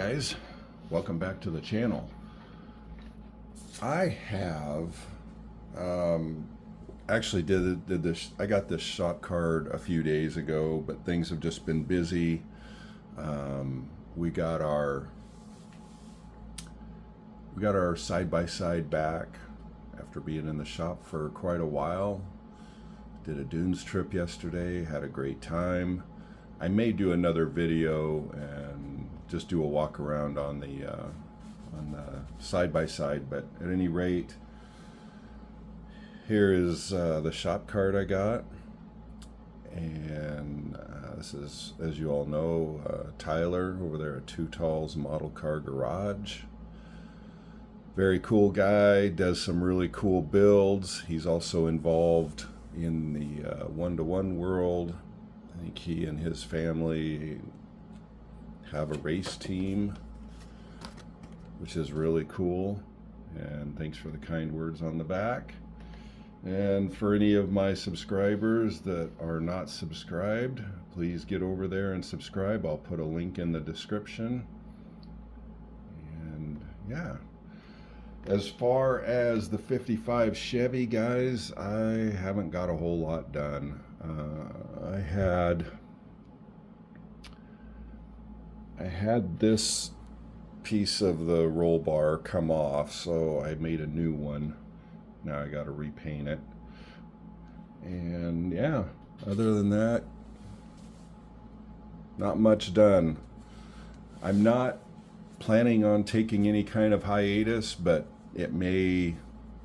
guys, welcome back to the channel. I have actually did this. I got this Shopcard a few days ago, but things have just been busy. We got our side-by-side back after being in the shop for quite a while. Did a dunes trip yesterday, had a great time. I may do another video and just do a walk around on the side-by-side, but at any rate, here is the Shopcard I got. And this is, as you all know, Tyler over there at Two Talls Model Car Garage. Very cool guy, does some really cool builds. He's also involved in the one-to-one world. I think he and his family have a race team, which is really cool. And thanks for the kind words on the back. And for any of my subscribers that are not subscribed, please get over there and subscribe. I'll put a link in the description. And yeah, as far as the 55 Chevy, guys, I haven't got a whole lot done. I had this piece of the roll bar come off, so I made a new one. Now I got to repaint it. And yeah, other than that, not much done. I'm not planning on taking any kind of hiatus, but it may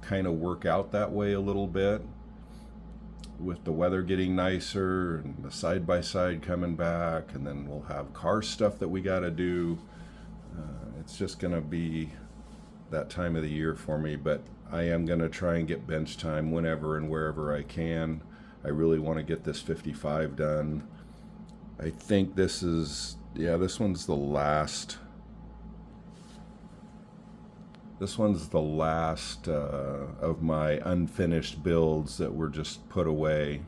kind of work out that way a little bit with the weather getting nicer and the side-by-side coming back, and then we'll have car stuff that we got to do. It's just gonna be that time of the year for me, but I am gonna try and get bench time whenever and wherever I can. I really want to get this 55 done. I think this is, yeah, this one's the last of my unfinished builds that were just put away.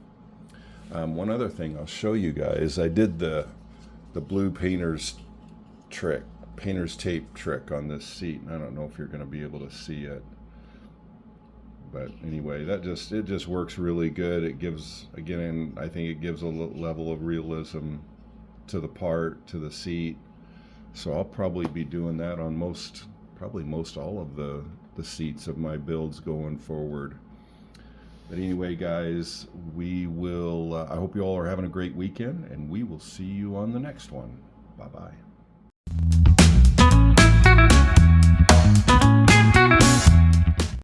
One other thing I'll show you guys, I did the blue painter's tape trick on this seat. I don't know if you're going to be able to see it, but anyway, it just works really good. It gives, again, I think it gives a level of realism to the part, to the seat. So I'll probably be doing that on most all of the seats of my builds going forward. But anyway, guys, we will, I hope you all are having a great weekend, and we will see you on the next one. Bye-bye.